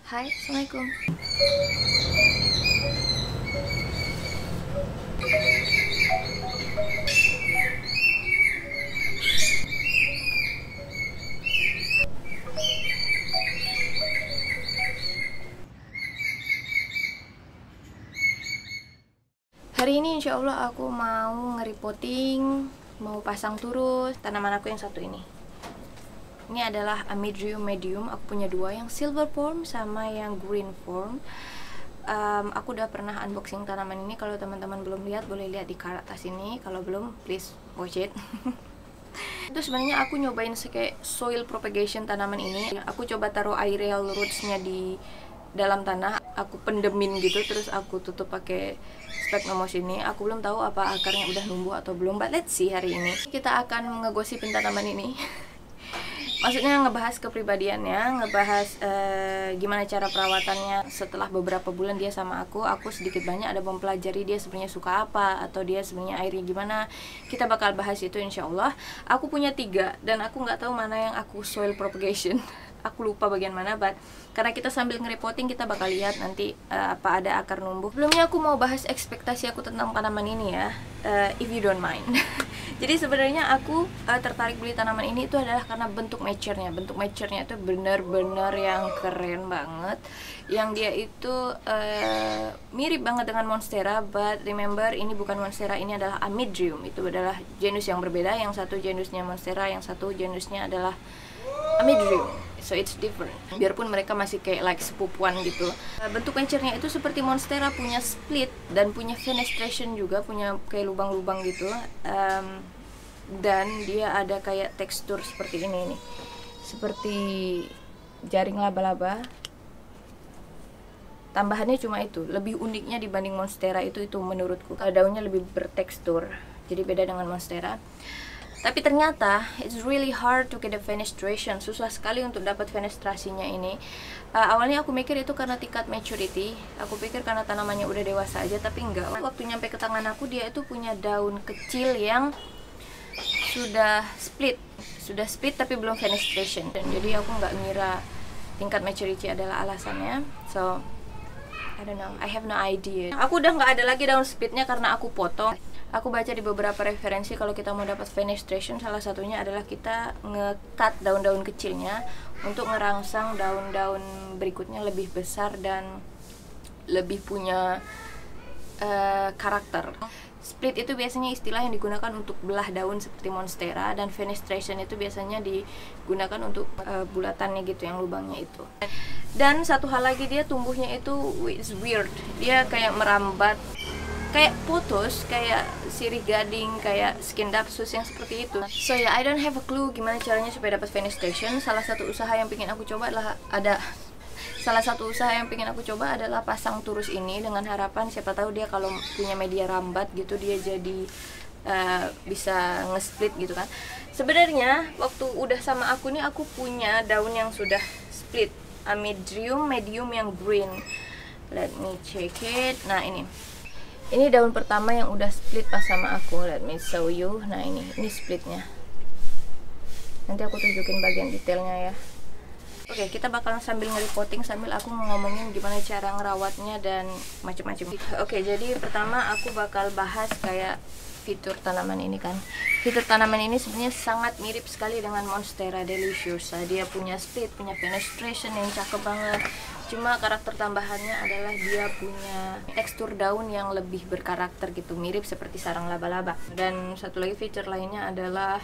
Hai, Assalamualaikum. Hari ini insya Allah aku mau nge-repotting, mau pasang turus tanaman aku yang satu ini. Ini adalah Amidrium medium, aku punya dua, yang silver form sama yang green form. Aku udah pernah unboxing tanaman ini. Kalau teman-teman belum lihat, boleh lihat di card atas ini. Kalau belum, please watch it. Itu sebenarnya aku nyobain kayak soil propagation tanaman ini. Aku coba taruh aerial rootsnya di dalam tanah, aku pendemin gitu, terus aku tutup pakai sphagnum moss ini. Aku belum tahu apa akarnya udah numbuh atau belum, but let's see. Hari ini kita akan ngegosipin tanaman ini. Maksudnya ngebahas kepribadiannya, ngebahas gimana cara perawatannya setelah beberapa bulan dia sama aku sedikit banyak ada mempelajari dia sebenarnya suka apa, atau dia sebenarnya airnya gimana. Kita bakal bahas itu insya Allah. Aku punya 3 dan aku nggak tahu mana yang aku soil propagation. Aku lupa bagian mana, but karena kita sambil nge-repotting, kita bakal lihat nanti apa ada akar numbuh. Sebelumnya aku mau bahas ekspektasi aku tentang tanaman ini ya, if you don't mind. Jadi sebenarnya aku tertarik beli tanaman ini itu adalah karena bentuk mature-nya. Bentuk mature-nya itu bener-bener yang keren banget. Yang dia itu mirip banget dengan monstera, but remember ini bukan monstera, ini adalah Amidrium. Itu adalah genus yang berbeda. Yang satu genusnya monstera, yang satu genusnya adalah Amidrium. So it's different. Biarpun mereka masih kayak like sepupuan gitu. Bentuk mature-nya itu seperti monstera, punya split dan punya fenestration juga, punya kayak lubang-lubang gitu. Dan dia ada kayak tekstur seperti ini nih. Seperti jaring laba-laba. Tambahannya cuma itu. Lebih uniknya dibanding monstera itu menurutku. Daunnya lebih bertekstur. Jadi beda dengan monstera. Tapi ternyata it's really hard to get the fenestration. Susah sekali untuk dapat fenestrasinya ini. Awalnya aku mikir itu karena tingkat maturity. Aku pikir karena tanamannya udah dewasa aja, tapi enggak. Waktu nyampe ke tangan aku, dia itu punya daun kecil yang sudah split tapi belum fenestration. Dan jadi aku nggak ngira tingkat maturity adalah alasannya. So I don't know, I have no idea. Aku udah nggak ada lagi daun splitnya karena aku potong. Aku baca di beberapa referensi kalau kita mau dapat fenestration, salah satunya adalah kita nge-cut daun-daun kecilnya untuk ngerangsang daun-daun berikutnya lebih besar dan lebih punya karakter. Split itu biasanya istilah yang digunakan untuk belah daun seperti monstera, dan fenestration itu biasanya digunakan untuk bulatannya gitu, yang lubangnya itu. Dan satu hal lagi, dia tumbuhnya itu it's weird. Dia kayak merambat, kayak putus, kayak sirih gading, kayak Scindapsus yang seperti itu. So ya, I don't have a clue gimana caranya supaya dapat fenestration. Salah satu usaha yang pengen aku coba adalah pasang turus ini, dengan harapan siapa tahu dia kalau punya media rambat gitu, dia jadi bisa nge-split gitu kan. Sebenarnya waktu udah sama aku nih, aku punya daun yang sudah split, Amidrium medium yang green. Let me check it. Nah ini daun pertama yang udah split pas sama aku. Let me show you. Nah ini splitnya. Nanti aku tunjukin bagian detailnya ya. Oke, kita bakal sambil nge-repotting sambil aku ngomongin gimana cara ngerawatnya dan macam-macam. Oke, jadi pertama aku bakal bahas kayak fitur tanaman ini kan. Fitur tanaman ini sebenarnya sangat mirip sekali dengan Monstera deliciosa. Dia punya split, punya fenestration yang cakep banget. Cuma karakter tambahannya adalah dia punya tekstur daun yang lebih berkarakter gitu, mirip seperti sarang laba-laba. Dan satu lagi fitur lainnya adalah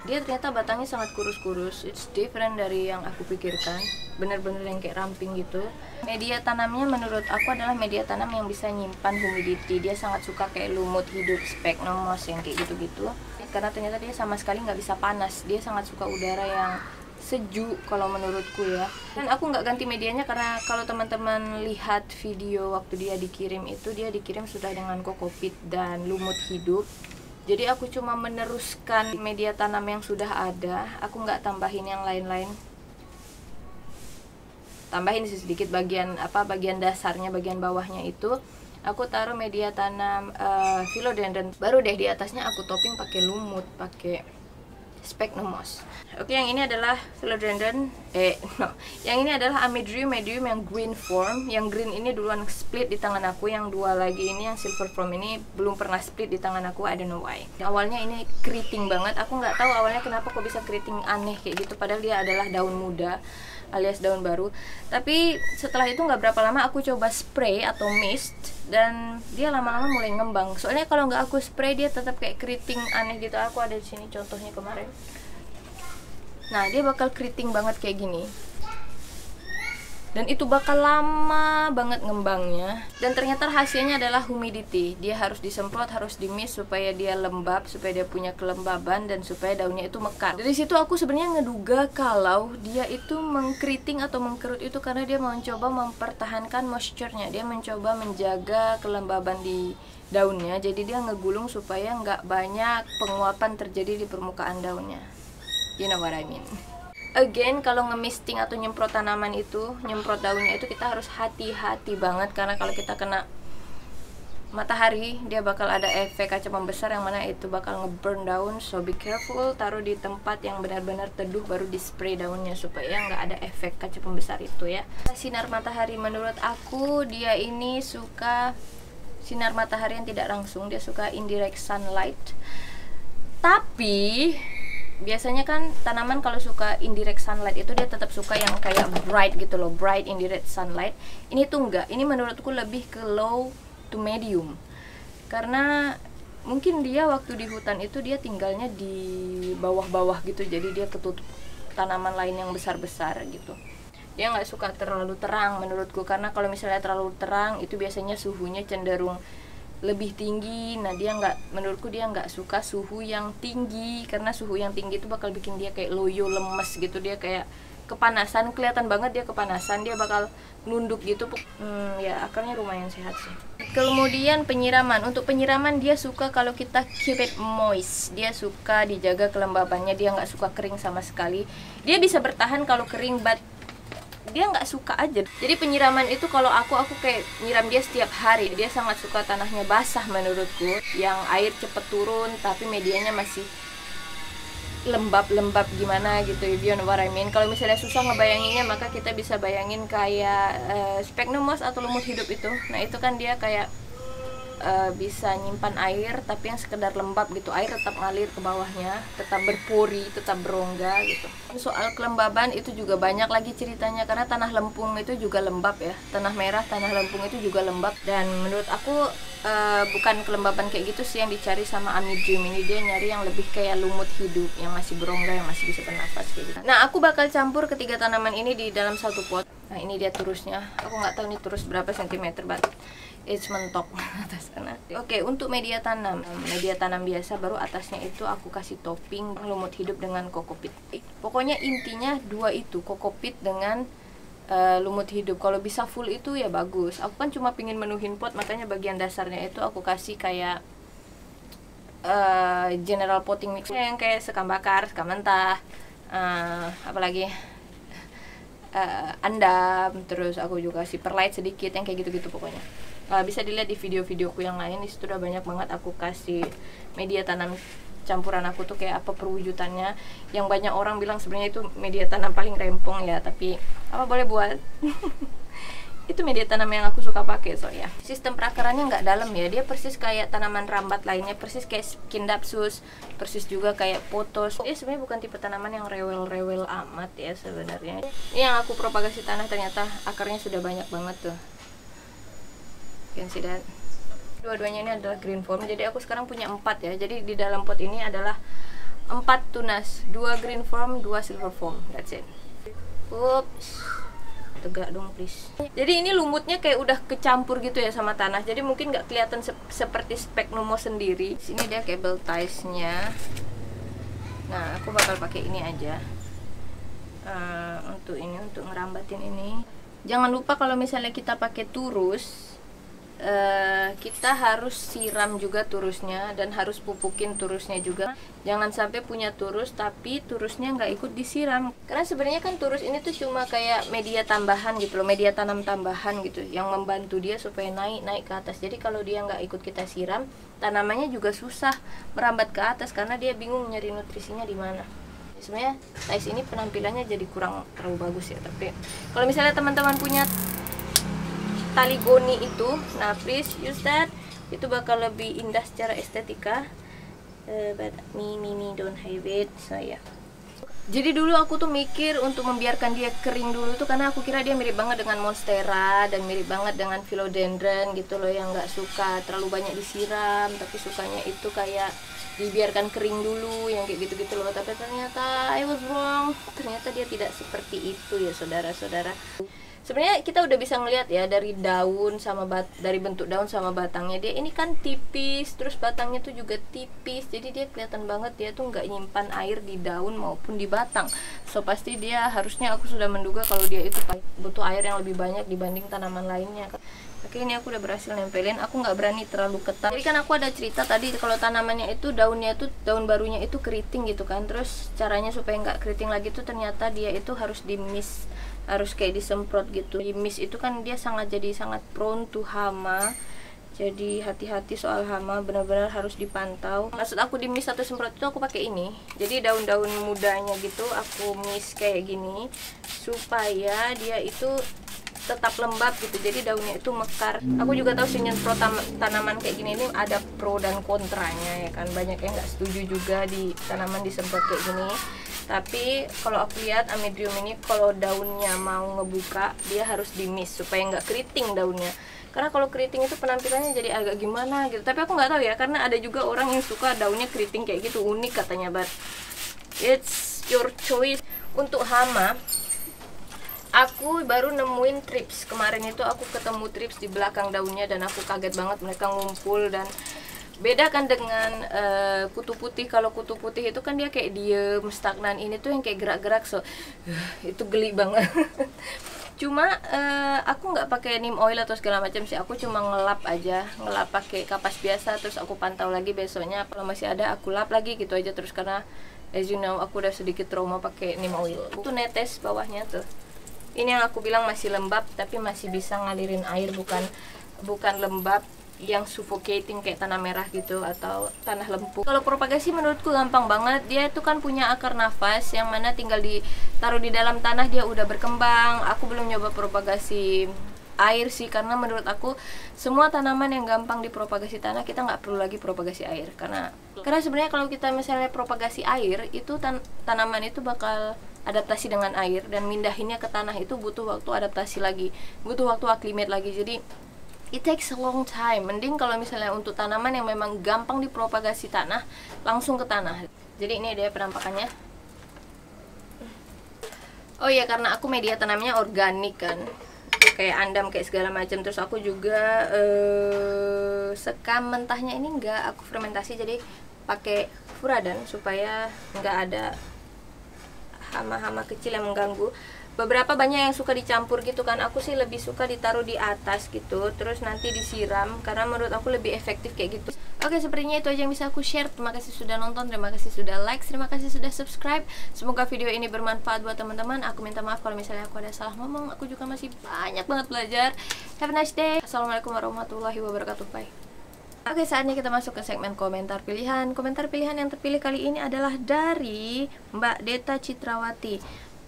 dia ternyata batangnya sangat kurus-kurus. It's different dari yang aku pikirkan. Bener-bener yang kayak ramping gitu. Media tanamnya menurut aku adalah media tanam yang bisa nyimpan humidity. Dia sangat suka kayak lumut hidup, sphagnum moss yang kayak gitu-gitu. Karena ternyata dia sama sekali nggak bisa panas. Dia sangat suka udara yang sejuk kalau menurutku ya. Dan aku nggak ganti medianya karena kalau teman-teman lihat video waktu dia dikirim itu, dia dikirim sudah dengan kokopit dan lumut hidup. Jadi aku cuma meneruskan media tanam yang sudah ada. Aku nggak tambahin yang lain-lain. Tambahin sedikit bagian dasarnya, bagian bawahnya itu aku taruh media tanam philodendron. Baru deh di atasnya aku topping pakai lumut, pakai Sphagnum moss. Oke, yang ini adalah philodendron. Yang ini adalah Amydrium medium yang green form. Yang green ini duluan split di tangan aku. Yang dua lagi ini yang silver form ini belum pernah split di tangan aku. I don't know why. Awalnya ini keriting banget. Aku nggak tahu awalnya kenapa kok bisa keriting aneh kayak gitu. Padahal dia adalah daun muda alias daun baru. Tapi setelah itu nggak berapa lama aku coba spray atau mist dan dia lama-lama mulai ngembang. Soalnya kalau nggak aku spray dia tetap kayak keriting aneh gitu. Aku ada di sini contohnya kemarin. Nah, dia bakal keriting banget kayak gini. Dan itu bakal lama banget ngembangnya. Dan ternyata hasilnya adalah humidity. Dia harus disemprot, harus di-mist supaya dia lembab, supaya dia punya kelembaban dan supaya daunnya itu mekar. Dari situ aku sebenarnya ngeduga kalau dia itu mengkeriting atau mengkerut itu karena dia mencoba mempertahankan moisture-nya. Dia mencoba menjaga kelembaban di daunnya. Jadi dia ngegulung supaya nggak banyak penguapan terjadi di permukaan daunnya. You know what I mean? Again, kalau ngemisting atau nyemprot tanaman itu, nyemprot daunnya itu kita harus hati-hati banget. Karena kalau kita kena matahari, dia bakal ada efek kaca pembesar yang mana itu bakal ngeburn daun. So be careful, taruh di tempat yang benar-benar teduh baru di spray daunnya supaya nggak ada efek kaca pembesar itu ya. Sinar matahari menurut aku dia ini suka sinar matahari yang tidak langsung. Dia suka indirect sunlight. Tapi biasanya kan tanaman kalau suka indirect sunlight itu dia tetap suka yang kayak bright gitu loh, bright indirect sunlight. Ini tuh enggak, ini menurutku lebih ke low to medium. Karena mungkin dia waktu di hutan itu dia tinggalnya di bawah-bawah gitu, jadi dia ketutup tanaman lain yang besar-besar gitu. Dia nggak suka terlalu terang menurutku, karena kalau misalnya terlalu terang itu biasanya suhunya cenderung lebih tinggi. Nah menurutku dia nggak suka suhu yang tinggi, karena suhu yang tinggi itu bakal bikin dia kayak loyo, lemes gitu. Dia kayak kepanasan, kelihatan banget dia kepanasan, dia bakal nunduk gitu. Ya akarnya lumayan sehat sih. Kemudian penyiraman, untuk penyiraman dia suka kalau kita keep it moist. Dia suka dijaga kelembabannya, dia nggak suka kering sama sekali. Dia bisa bertahan kalau kering, but dia nggak suka aja. Jadi penyiraman itu kalau aku kayak nyiram dia setiap hari. Dia sangat suka tanahnya basah menurutku, yang air cepet turun tapi medianya masih lembab-lembab gimana gitu, you know what I mean. Kalau misalnya susah ngebayanginnya, maka kita bisa bayangin kayak sphagnum moss atau lumut hidup itu. Nah itu kan dia kayak bisa nyimpan air tapi yang sekedar lembab gitu, air tetap ngalir ke bawahnya, tetap berpori, tetap berongga gitu. Soal kelembaban itu juga banyak lagi ceritanya, karena tanah lempung itu juga lembab ya, tanah merah, tanah lempung itu juga lembab. Dan menurut aku bukan kelembaban kayak gitu sih yang dicari sama Amydrium ini. Dia nyari yang lebih kayak lumut hidup, yang masih berongga, yang masih bisa bernafas kayak gitu. Nah aku bakal campur ketiga tanaman ini di dalam satu pot. Nah ini dia turusnya, aku nggak tahu ini turus berapa sentimeter, but it's mentok atas sana. Oke, untuk media tanam biasa, baru atasnya itu aku kasih topping lumut hidup dengan kokopit. Pokoknya intinya dua itu, kokopit dengan lumut hidup. Kalau bisa full itu ya bagus. Aku kan cuma pingin menuhin pot, makanya bagian dasarnya itu aku kasih kayak general potting mix yang kayak sekam bakar, sekam mentah, apalagi andam, terus aku juga kasih perlite sedikit, yang kayak gitu-gitu pokoknya. Bisa dilihat di video-videoku yang lain, di situ udah banyak banget aku kasih media tanam campuran aku tuh kayak apa perwujudannya. Yang banyak orang bilang sebenarnya itu media tanam paling rempong ya, tapi apa boleh buat. Itu media tanam yang aku suka pakai. So ya, sistem perakarannya nggak dalam ya, dia persis kayak tanaman rambat lainnya, persis kayak Scindapsus, persis juga kayak pothos. Dia sebenarnya bukan tipe tanaman yang rewel-rewel amat ya sebenarnya. Ini yang aku propagasi tanah, ternyata akarnya sudah banyak banget tuh. Can see that. Dua-duanya ini adalah green form, jadi aku sekarang punya 4 ya. Jadi di dalam pot ini adalah 4 tunas, 2 green form, 2 silver form. That's it. Oops, tegak dong please. Jadi ini lumutnya kayak udah kecampur gitu ya sama tanah, jadi mungkin nggak kelihatan seperti sphagnum moss sendiri. Sini dia cable ties-nya. Nah aku bakal pakai ini aja untuk ini, untuk ngerambatin ini. Jangan lupa kalau misalnya kita pakai turus, kita harus siram juga turusnya dan harus pupukin turusnya juga. Jangan sampai punya turus tapi turusnya nggak ikut disiram, karena sebenarnya kan turus ini tuh cuma kayak media tambahan gitu loh, media tanam tambahan gitu yang membantu dia supaya naik ke atas. Jadi kalau dia nggak ikut kita siram, tanamannya juga susah merambat ke atas karena dia bingung nyari nutrisinya di mana. Sebenarnya tais ini penampilannya jadi kurang terlalu bagus ya, tapi kalau misalnya teman-teman punya tali goni itu, nah please use that, itu bakal lebih indah secara estetika. But me don't have it, so yeah. Jadi dulu aku tuh mikir untuk membiarkan dia kering dulu tuh karena aku kira dia mirip banget dengan monstera dan mirip banget dengan philodendron gitu loh, yang nggak suka terlalu banyak disiram tapi sukanya itu kayak dibiarkan kering dulu, yang kayak gitu-gitu loh. Tapi ternyata I was wrong, ternyata dia tidak seperti itu ya saudara-saudara. Sebenarnya kita udah bisa ngeliat ya dari daun sama dari bentuk daun sama batangnya, dia ini kan tipis, terus batangnya tuh juga tipis, jadi dia kelihatan banget dia tuh nggak nyimpan air di daun maupun di batang. So pasti dia, harusnya aku sudah menduga kalau dia itu butuh air yang lebih banyak dibanding tanaman lainnya. Oke, ini aku udah berhasil nempelin. Aku nggak berani terlalu ketat. Jadi kan aku ada cerita tadi kalau tanamannya itu daunnya itu, daun barunya itu keriting gitu kan. Terus caranya supaya nggak keriting lagi tuh ternyata dia itu harus di-mist, harus kayak disemprot gitu. Di mist itu kan dia sangat prone to hama. Jadi hati-hati soal hama, benar-benar harus dipantau. Maksud aku di mist atau semprot itu aku pakai ini. Jadi daun-daun mudanya gitu aku mist kayak gini supaya dia itu tetap lembab gitu, jadi daunnya itu mekar. Aku juga tahu sih nyemprot tanaman kayak gini ini ada pro dan kontranya ya kan, banyak yang nggak setuju juga di tanaman disemprot kayak gini. Tapi kalau aku lihat Amidrium ini kalau daunnya mau ngebuka dia harus di-mist supaya nggak keriting daunnya, karena kalau keriting itu penampilannya jadi agak gimana gitu. Tapi aku nggak tahu ya, karena ada juga orang yang suka daunnya keriting kayak gitu, unik katanya, but it's your choice. Untuk hama aku baru nemuin trips. Kemarin itu aku ketemu trips di belakang daunnya dan aku kaget banget, mereka ngumpul. Dan beda kan dengan kutu putih. Kalau kutu putih itu kan dia kayak diem, stagnan. Ini tuh yang kayak gerak-gerak, so itu geli banget. Cuma aku nggak pakai neem oil atau segala macam sih, aku cuma ngelap aja, ngelap pakai kapas biasa. Terus aku pantau lagi besoknya kalau masih ada aku lap lagi gitu aja terus, karena as you know aku udah sedikit trauma pakai neem oil. Itu netes bawahnya tuh. Ini yang aku bilang masih lembab tapi masih bisa ngalirin air, bukan lembab yang suffocating kayak tanah merah gitu atau tanah lempu. Kalau propagasi menurutku gampang banget. Dia itu kan punya akar nafas yang mana tinggal ditaruh di dalam tanah dia udah berkembang. Aku belum nyoba propagasi air sih, karena menurut aku semua tanaman yang gampang dipropagasi tanah kita nggak perlu lagi propagasi air, karena sebenarnya kalau kita misalnya propagasi air itu tanaman itu bakal adaptasi dengan air, dan mindahinnya ke tanah itu butuh waktu adaptasi lagi, butuh waktu acclimate lagi. Jadi it takes a long time. Mending kalau misalnya untuk tanaman yang memang gampang dipropagasi tanah, langsung ke tanah. Jadi ini dia penampakannya. Oh iya, karena aku media tanamnya organik kan, kayak andam kayak segala macam. Terus aku juga sekam mentahnya ini enggak aku fermentasi, jadi pakai furadan supaya nggak ada hama-hama kecil yang mengganggu. Beberapa banyak yang suka dicampur gitu kan, aku sih lebih suka ditaruh di atas gitu terus nanti disiram, karena menurut aku lebih efektif kayak gitu. Oke, sepertinya itu aja yang bisa aku share. Terima kasih sudah nonton, terima kasih sudah like, terima kasih sudah subscribe. Semoga video ini bermanfaat buat teman-teman. Aku minta maaf kalau misalnya aku ada salah ngomong, aku juga masih banyak banget belajar. Have a nice day. Assalamualaikum warahmatullahi wabarakatuh. Bye. Oke, saatnya kita masuk ke segmen komentar pilihan. Komentar pilihan yang terpilih kali ini adalah dari Mbak Deta Citrawati.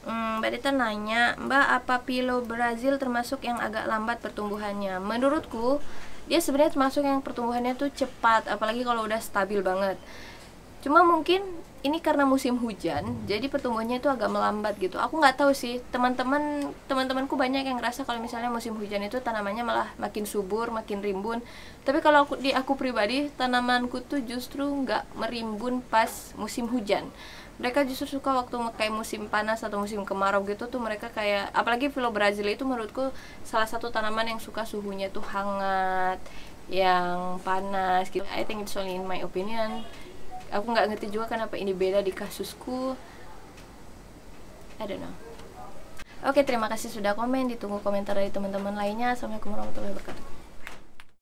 Mbak Deta nanya, Mbak, apa Pilo Brazil termasuk yang agak lambat pertumbuhannya? Menurutku dia sebenarnya termasuk yang pertumbuhannya tuh cepat, apalagi kalau udah stabil banget. Cuma mungkin ini karena musim hujan, jadi pertumbuhannya itu agak melambat gitu. Aku nggak tahu sih, teman-temanku banyak yang ngerasa kalau misalnya musim hujan itu tanamannya malah makin subur, makin rimbun. Tapi kalau aku pribadi, tanamanku tuh justru nggak merimbun pas musim hujan. Mereka justru suka waktu kayak musim panas atau musim kemarau gitu tuh, mereka kayak, apalagi Pilo Brazil itu menurutku salah satu tanaman yang suka suhunya tuh hangat, yang panas gitu. I think it's only in my opinion. Aku nggak ngerti juga kenapa ini beda di kasusku. I don't know. Oke, terima kasih sudah komen. Ditunggu komentar dari teman-teman lainnya. Assalamualaikum warahmatullahi wabarakatuh.